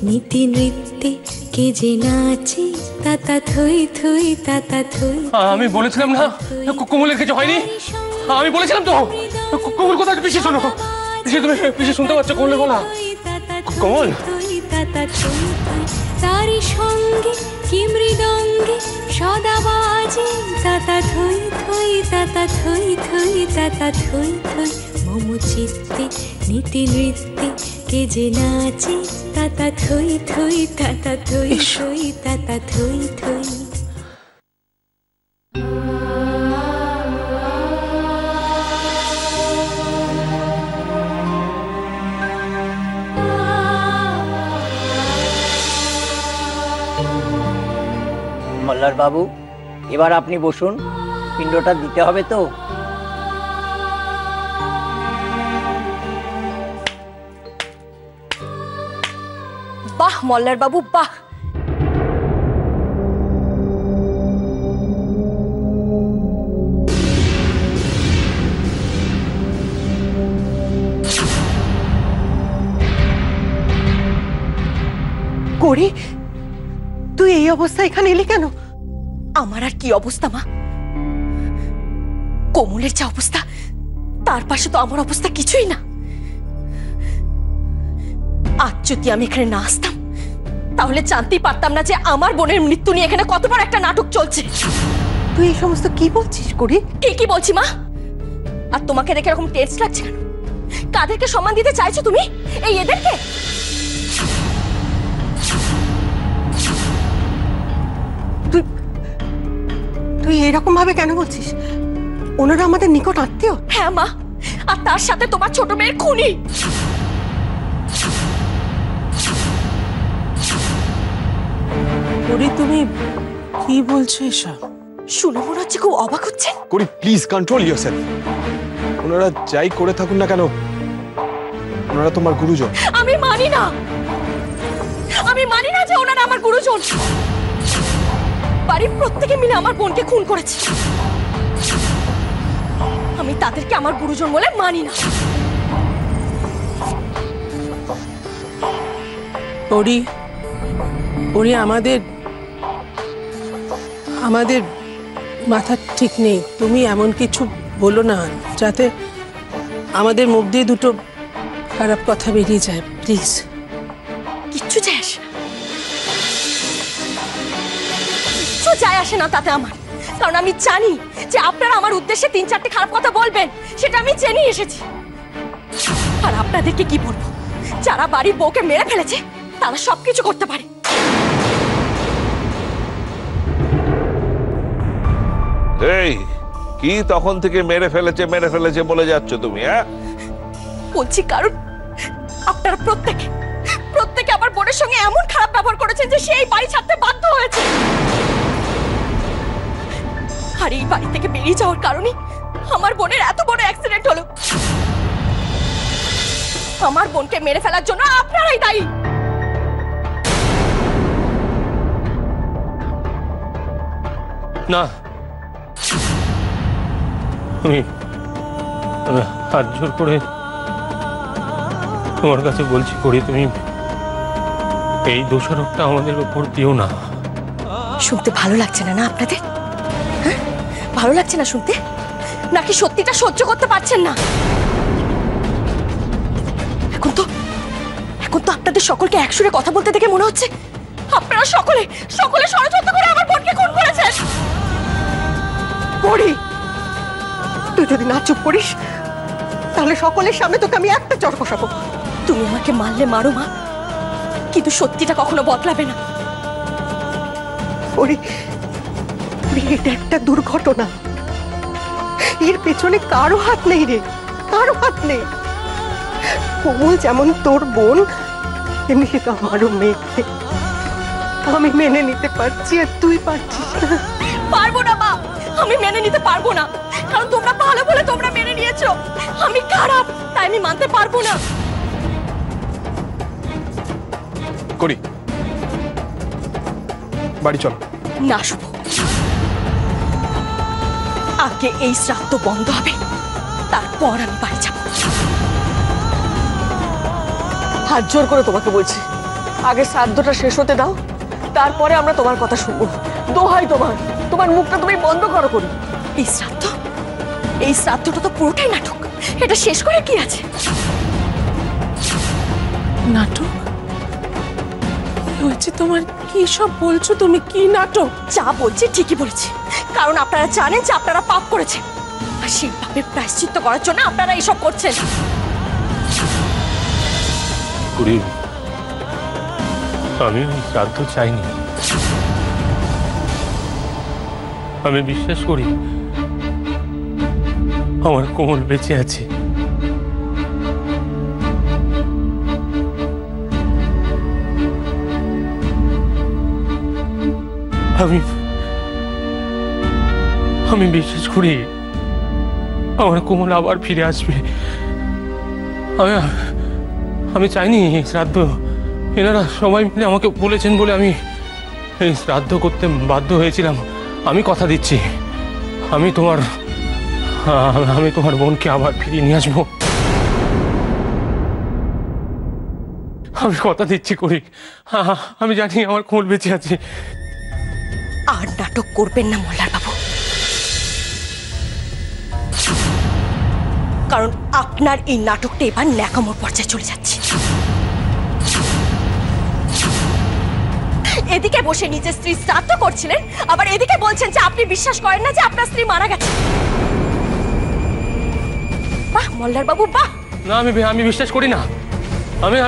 নীতি নৃত্যে কে যে নাচে তাতা থই থই তাতা থই। আমি বলেছিলাম না কোমলের কিছু হয়নি, আমি বলেছিলাম তো। কোমল কোথায়? পিছিয়ে শোনো, পিছিয়ে তুমি পিছিয়ে শুনতে পাচ্ছ কোমলের গলা? কোমল তারি সঙ্গে কি মৃদঙ্গে সদা বাজে তাতা থই থই তাতা থই থই তাতা থই থই। মম চিত্তে নীতি নৃত্যে কে যে নাচে তাতা থই থই তাতা থই থই তাতা থই থই। মল্লার বাবু, এবার আপনি বসুন, পিণ্ডটা দিতে হবে তো। বাহ মল্লার বাবু বাহ। করি, তুই এই অবস্থা এখানে এলি কেন? আমার আর কি অবস্থা মা, কোমলের যা অবস্থা তার পাশে তো আমার অবস্থা কিছুই না। আজ যদি আমি এখানে না আসতাম তাহলে জানতেই পারতাম না যে আমার বোনের মৃত্যু নিয়ে এখানে কত বড় একটা নাটক চলছে। তুই এই সমস্ত কি বলছিস করি? কি বলছি মা? আর তোমাকে দেখে এরকম টেন্স লাগছে কেন? কাদেরকে সম্মান দিতে চাইছো তুমি? এই এদেরকে? তুই এরকম ভাবে কেন বলছিস? ওনারা আমাদের নিকট আত্মীয়। হ্যাঁ মা, আর তার সাথে তোমার ছোট মেয়ের খুনি। করি, তুমি কি বলছো এসব? শুনে মনে হচ্ছে খুব অবাক হচ্ছে। করি প্লিজ কন্ট্রোল ইয়োরসেলফ। ওনারা যাই করে থাকুন না কেন, ওনারা তোমার গুরুজন। আমি মানি না, আমি মানি না যে ওনারা আমার গুরুজন। বাড়ির প্রত্যেকে মিলে আমার বোনকে খুন করেছে, আমি তাদেরকে আমার গুরুজন বলে মানি না। করি, করি, আমাদের মাথা ঠিক নেই। তুমি এমন কিছু বলো না যাতে আমাদের মুখ দিয়ে দুটো খারাপ কথা বেরিয়ে যায়, প্লিজ। কিচ্ছু যায় আসে না, কিচ্ছু যায় আসে না তাতে আমার। কারণ আমি জানি যে আপনারা আমার উদ্দেশ্যে 3-4টে খারাপ কথা বলবেন, সেটা আমি জেনে এসেছি। আর আপনাদেরকে কি বলবো, যারা বাড়ির বউকে মেরে ফেলেছে তারা সবকিছু করতে পারে। এই কি তখন থেকে মেরে ফেলেছে বলে যাচ্ছ তুমি? হ্যাঁ বলছি কারণ আপনারা প্রত্যেকে আমার বোনের সঙ্গে এমন খারাপ ব্যবহার করেছেন যে সেই বাড়ি ছাড়তে বাধ্য হয়েছে। আর এই বাড়ি থেকে বেরিয়ে যাওয়ার কারণে আমার বোনের এত বড় অ্যাক্সিডেন্ট হলো। আমার বোনকে মেরে ফেলার জন্য আপনারাই দায়ী। না, আমি হাত জোর করে তোমার কাছে বলছি করি, তুমি এই দোষারোপটা আমাদের উপর দিও না। শুনতে ভালো লাগছে না আপনাদের? হ্যাঁ, ভালো লাগছে না শুনতে? নাকি সত্যিটা সহ্য করতে পারছেন না? এখন তো আপনাদের সকলকে একসুরে কথা বলতে দেখে মনে হচ্ছে আপনারা সকলে ষড়যন্ত্র করে আমার বোনকে খুন করেছেন। করি, তুই যদি না চুপ করিস তাহলে সকলের সামনে তোকে আমি একটা চড় কষাবো। তুমি আমাকে মারলে মারো মা, কিন্তু সত্যিটা কখনো বদলাবে না। করি, এটা একটা দুর্ঘটনা, এর পেছনে কারো হাত নেই রে, কারো হাত নেই। কোমল যেমন তোর বোন, এমনি তো আমারও মেয়ে। আমি মেনে নিতে পারছি আর তুই পারছিস না। পারবো না মা, আমি মেনে নিতে পারবো না। কারণ তোমরা ভালো বলে তোমরা মেনে নিয়েছো, আমি খারাপ তাই আমি মানতে পারবো না। করি, বাড়ি চল। না শুভ, আগে এই শ্রাদ্ধ বন্ধ হবে, তারপর আমি বাড়ি যাব। হাত জোর করে তোমাকে বলছি, আগে শ্রাদ্ধটা শেষ হতে দাও, তারপরে আমরা তোমার কথা শুনবো। দোহাই তোমার মুখটা তুমি বন্ধ করো করি। এই শ্রাদ্ধটা তো পুরোটাই নাটক, এটা শেষ করে কি আছে? নাটক হয়েছে তোমার? কি সব বলছো তুমি? কি নাটক? যা বলছি ঠিকই বলেছি, কারণ আপনারা জানেন যে আপনারা পাপ করেছেন, আর সেই পাপের প্রায়শ্চিত্ত করার জন্য আপনারা এসব করছেন। আমি শ্রাদ্ধ চাইনি। আমি বিশ্বাস করি আমার কোমল বেঁচে আছে। আমি বিশ্বাস করি আমার কোমল আবার ফিরে আসবে। আমি চাইনি এই শ্রাদ্ধ। এনারা সবাই মিলে আমাকে বলেছেন বলে আমি এই শ্রাদ্ধ করতে বাধ্য হয়েছিলাম। আমি কথা দিচ্ছি, আমি তোমার বোনকে আবার ফিরিয়ে নিয়ে আসবো। আমি কথা দিচ্ছি করি, আমি জানি আমার কোমল বেঁচে আছে। আর নাটক করবেন না মোল্লার বাবু, কারণ আপনার এই নাটকটা এবার ন্যাকামোর পর্যায়ে চলে যাচ্ছে। এদিকে বসে নিজের স্ত্রী শ্রাদ্ধ করছিলেন, আবার এদিকে বলছেন যে আপনি বিশ্বাস করেন না যে আপনার স্ত্রী মারা গেছে। বাহ মোল্লার বাবু বাহ। না, আমি বিশ্বাস করি না।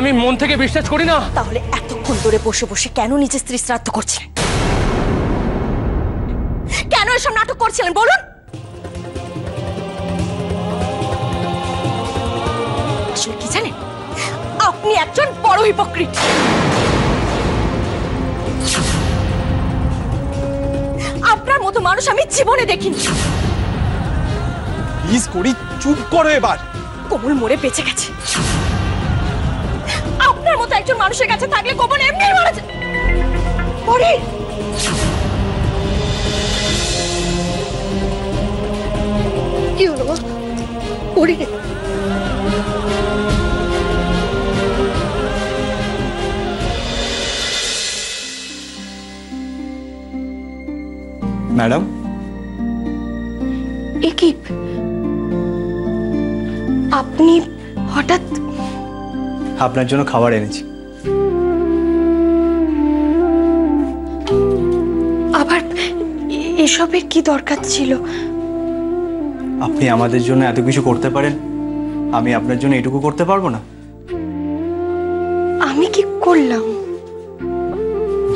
আমি মন থেকে বিশ্বাস করি না। তাহলে এতক্ষণ ধরে বসে বসে কেন নিজের স্ত্রী শ্রাদ্ধ করছিলেন? কেন এসব নাটক করছিলেন বলুন? আসলে কি জানেন, আপনি একজন বড় হিপোক্রিট। আপনার মতো মানুষ আমি জীবনে দেখিনি। প্লিজ করি, চুপ করো এবার। কোমল মরে বেঁচে গেছে, আপনার মতো একজন মানুষের কাছে থাকলে কোমল এমনি মারা যায়। কি হলো মা? পড়ি রে। ম্যাডাম, এ কি আপনি হঠাৎ? আপনার জন্য খাবার এনেছি। আবার এসবের কি দরকার ছিল? আপনি আমাদের জন্য এত কিছু করতে পারেন, আমি আপনার জন্য এটুকু করতে পারবো না? আমি কি করলাম?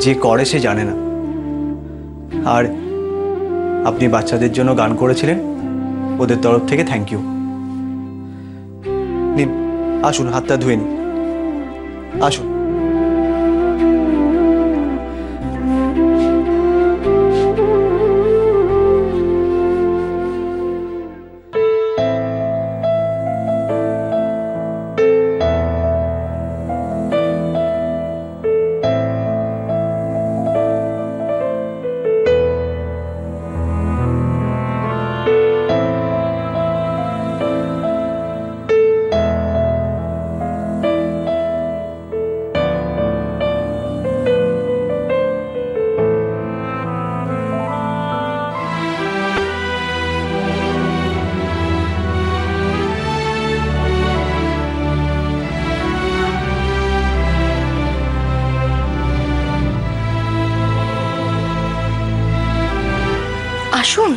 যে করে সে জানে না। আর আপনি বাচ্চাদের জন্য গান করেছিলেন, ওদের তরফ থেকে থ্যাংক ইউ। নিন, আসুন হাতটা ধুয়ে নিন, আসুন। আসুন।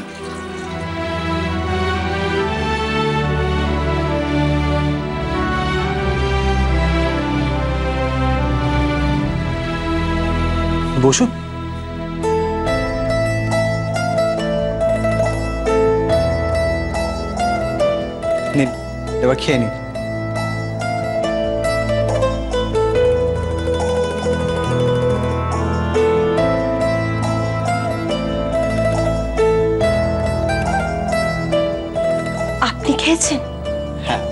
বসুন। নিন, এবার খেয়ে নিন। আপনি খেয়েছেন? হ্যাঁ।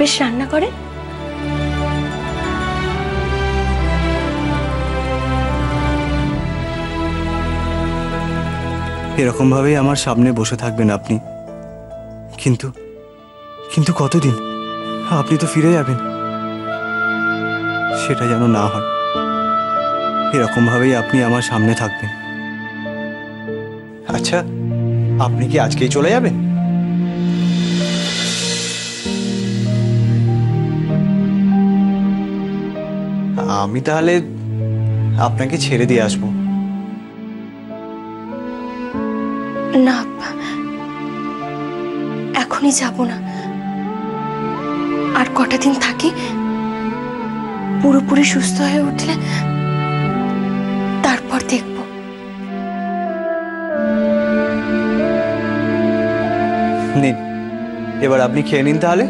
বেশ রান্না করেন? এরকম ভাবেই আমার সামনে বসে থাকবেন আপনি, কিন্তু কিন্তু কতদিন? আপনি তো ফিরে যাবেন, সেটা যেন না হয়। এরকম ভাবেই আপনি আমার সামনে থাকবেন। আচ্ছা, আপনি কি আজকেই চলে যাবেন? আমি তাহলে আপনাকে ছেড়ে দিয়ে আসবো। না, এখনই যাব না, আর কটা দিন থাকি, পুরোপুরি সুস্থ হয়ে উঠলে তারপর দেখব। নিন, এবার আপনি খেয়ে নিন তাহলে।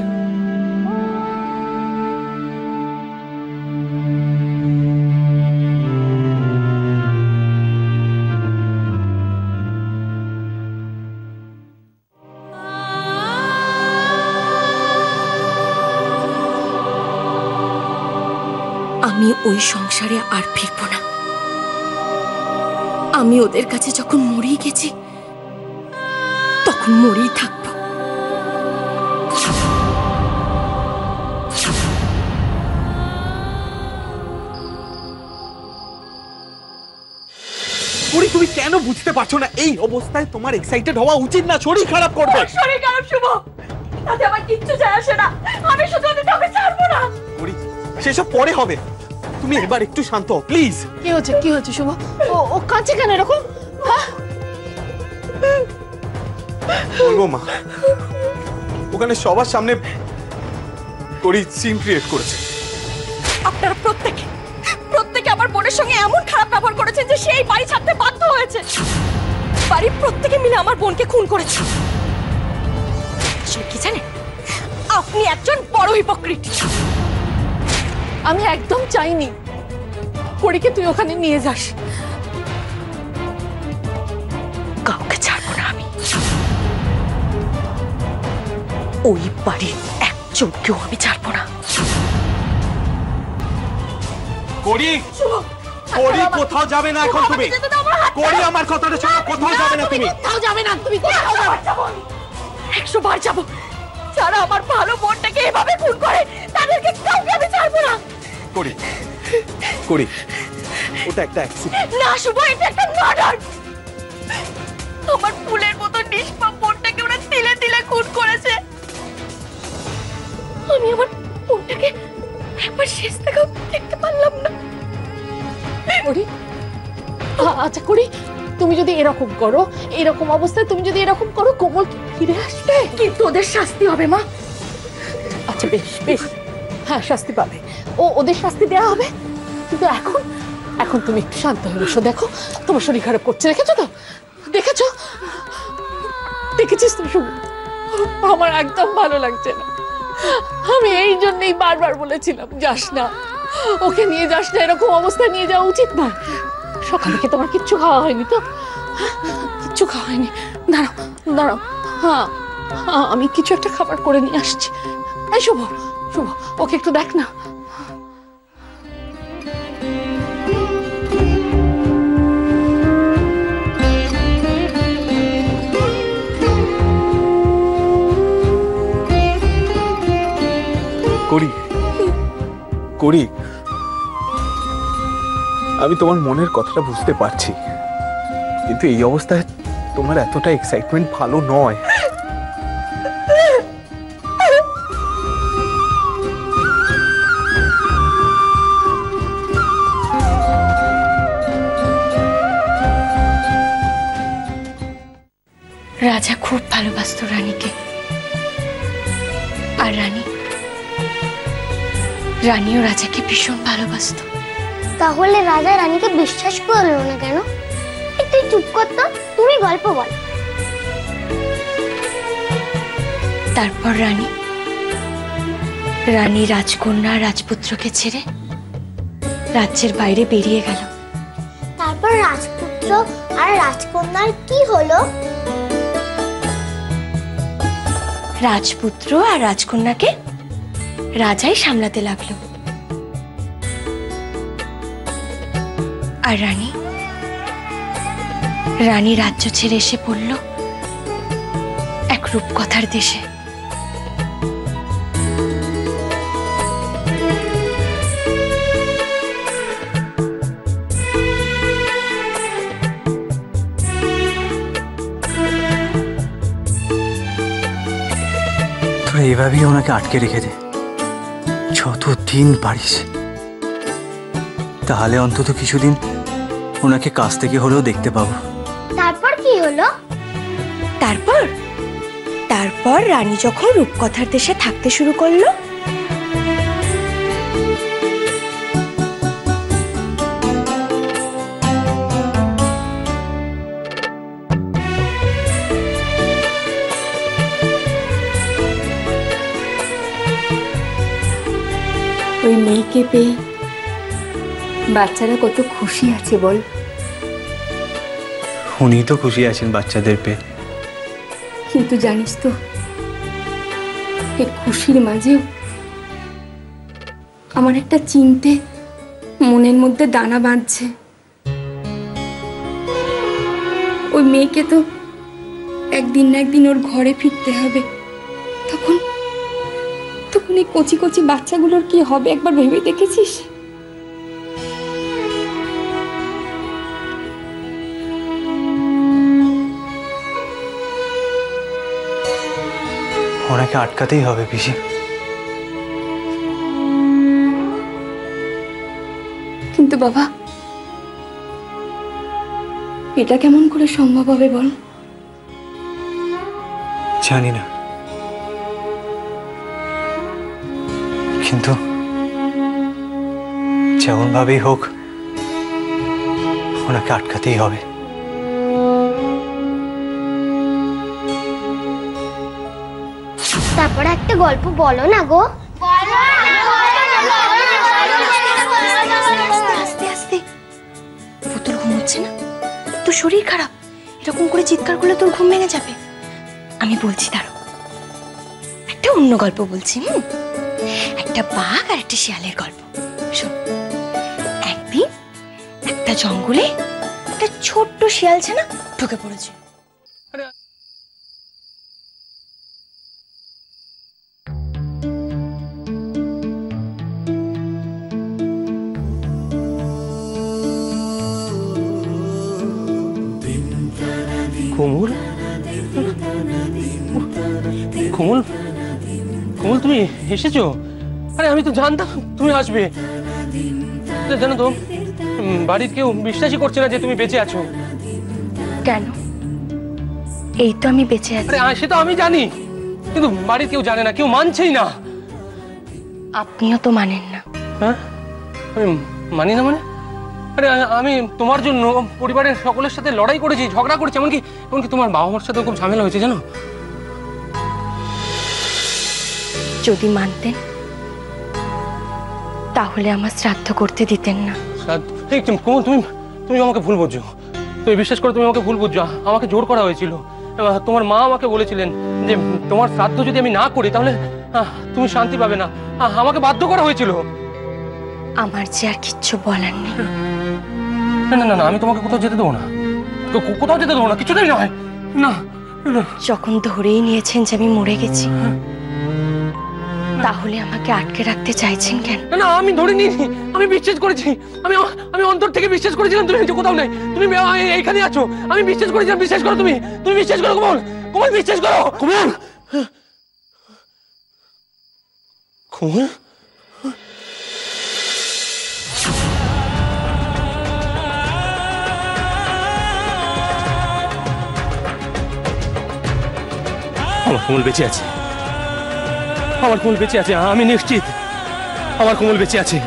আমি ওই সংসারে আর ফিরবো না। আমি ওদের কাছে যখন মরেই গেছি, তখন মরেই থাকবো। তুমি কেন বুঝতে পারছো না? এই অবস্থায় তোমার এক্সাইটেড হওয়া উচিত না, শরীর খারাপ করবে। শরীর খারাপ শুভ, তাতে আমার কিচ্ছু যায় আসে না। আমি শুধু ওকে ছাড়বো না। সেসব পরে হবে, তুমি এবার একটু শান্ত হও প্লিজ। কি হচ্ছে শুভ? ও কাঁদছে কেন এরকম? বলবো মা, ওখানে সবার সামনে করি সিন ক্রিয়েট করেছে। আপনারা প্রত্যেকে আমার বোনের সঙ্গে এমন খারাপ ব্যবহার করেছেন যে সেই বাড়ি ছাড়তে বাধ্য হয়েছে। বাড়ির প্রত্যেকে মিলে আমার বোনকে খুন করেছে। কি জানেন, আপনি একজন বড় হিপোক্রিট। আমি একদম চাইনি করিকে তুই ওখানে নিয়ে যাস। কাউকে ছাড়বো না আমি। ওই বাড়ির একজনকেও আমি ছাড়বো না। করি কোথাও যাবে না এখন তুমি। করি আমার কথাটা শোনো, কোথাও যাবে না তুমি। কোথাও যাবে না তুমি। 100 বার যাবো। যারা আমার ভালো বোনটাকে এভাবে খুন করে তাদেরকে কাউকে আমি ছাড়বো না। করি ওটা একটা অ্যাক্সিডেন্ট না শুভ, এটা একটা মার্ডার। আমার ফুলের মতো নিষ্পাপ বোনটাকে ওরা তিলে তিলে খুন করেছে। আমি আমার বোনটাকে একবার শেষ থেকেও দেখতে পারলাম না। আচ্ছা করি, তুমি যদি এরকম করো, এরকম অবস্থায় তুমি যদি এরকম করো, কোমল ফিরে আসবে, কিন্তু ওদের শাস্তি হবে মা। আচ্ছা বেশ, হ্যাঁ শাস্তি পাবে, ওদের শাস্তি দেওয়া হবে। কিন্তু এখন তুমি একটু শান্ত হয়ে বসো। দেখো তোমার শরীর খারাপ করছে, দেখেছিস তো শুভ? আমার একদম ভালো লাগছে না। আমি এই জন্যই বারবার বলেছিলাম যাস না, ওকে নিয়ে যাস না, এরকম অবস্থায় নিয়ে যাওয়া উচিত নয়। সকালে কি তোমার কিচ্ছু খাওয়া হয়নি তো? কিচ্ছু খাওয়া হয়নি? দাঁড়াও, হ্যাঁ আমি কিছু একটা খাবার করে নিয়ে আসছি। এই শুভ, ওকে একটু দেখ না। করি আমি তোমার মনের কথাটা বুঝতে পারছি, কিন্তু এই অবস্থায় তোমার এতটা এক্সাইটমেন্ট ভালো নয়। রাজা খুব ভালোবাসতো রানীকে, আর রানীও রাজাকে ভীষণ ভালোবাসতো। তাহলে রাজা রানীকে বিশ্বাস করলো না কেন? একটু চুপ করতো, তুমি গল্প বল। তারপর রানী রাজকন্যা রাজপুত্রকে ছেড়ে রাজ্যের বাইরে বেরিয়ে গেল। তারপর রাজপুত্র আর রাজকন্যার কি হলো? রাজপুত্র আর রাজকন্যাকে রাজাই সামলাতে লাগলো। আর রানী রাজ্য ছেড়ে এসে পড়ল এক রূপকথার দেশে। তোরা এভাবেই ওনাকে আটকে রেখে দে যতদিন পারিস, তাহলে অন্তত কিছুদিন ওনাকে কাছ থেকে হলেও দেখতে পাবো। তারপর কি হলো? তারপর রানী যখন রূপকথার দেশে থাকতে শুরু করলো, ওই মেয়েকে পেয়ে বাচ্চারা কত খুশি আছে বল। উনি তো খুশি আছেন বাচ্চাদের পেয়ে, কিন্তু জানিস তো এই খুশির মাঝেও আমার একটা চিন্তে মনের মধ্যে দানা বাঁধছে। ওই মেয়েকে তো একদিন না একদিন ওর ঘরে ফিরতে হবে। তখন এই কচি কচি বাচ্চাগুলোর কি হবে একবার ভেবে দেখেছিস? ওনাকে আটকাতেই হবে পিসি। কিন্তু বাবা, এটা কেমন করে সম্ভব হবে বল? জানি না, কিন্তু যেমন ভাবেই হোক ওনাকে আটকাতেই হবে। তারপরে একটা গল্প বলো না গো। আস্তে আস্তে। পুতুল ঘুমোচ্ছে না, তোর শরীর খারাপ, এরকম করে চিৎকার করলে তোর ঘুম ভেঙে যাবে। আমি বলছি দাঁড়ো, একটা অন্য গল্প বলছি। একটা বাঘ আর একটা শিয়ালের গল্প। শোন, একদিন একটা জঙ্গলে একটা ছোট্ট শিয়াল ছানা ঢুকে পড়েছে। কোমল, কোমল, কোমল তুমি এসেছো? আরে আমি তো জানতাম তুমি আসবে। জানো তো বাড়ির কেউ বিশ্বাসই করছে না যে তুমি বেঁচে আছো। কেন? এই তো আমি বেঁচে আছি। আরে সে তো আমি জানি, কিন্তু বাড়ির কেউ জানে না, কেউ মানছেই না। আপনিও তো মানেন না। হ্যাঁ, আমি মানি না মানে? আরে আমি তোমার জন্য পরিবারের সকলের সাথে লড়াই করেছি, ঝগড়া করেছি, এমনকি তোমার বাবা মার সাথে খুব ঝামেলা হয়েছে জানো। যদি মানতেন তাহলে আমার শ্রাদ্ধ করতে দিতেন না। তুমি আমাকে ভুল বুঝছো, তুমি বিশ্বাস করো, তুমি আমাকে ভুল বুঝছো। আমাকে জোর করা হয়েছিল। তোমার মা আমাকে বলেছিলেন যে তোমার শ্রাদ্ধ যদি আমি না করি তাহলে তুমি শান্তি পাবে না। আমাকে বাধ্য করা হয়েছিল। আমার যে আর কিচ্ছু বলার নেই। না না না, আমি তোমাকে কোথাও যেতে দেবো না, কোথাও যেতে দেবো না, কিছুতেই নয়। না, যখন ধরেই নিয়েছেন যে আমি মরে গেছি, তাহলে আমাকে আটকে রাখতে চাইছেন কেন? না, আমি ধরে নিইনি, আমি বিশ্বাস করেছি। আমি অন্তর থেকে বিশ্বাস করেছিলাম তুমি কোথাও নেই, তুমি এইখানে আছো। আমি বিশ্বাস করেছিলাম। বিশ্বাস করো, তুমি বিশ্বাস করো কোমল, কোমল বিশ্বাস করো কোমল। কোমল, আমার কোমল বেঁচে আছে, আমার কোমল বেঁচে আছে, আমি নিশ্চিত আমার কোমল বেঁচে আছে।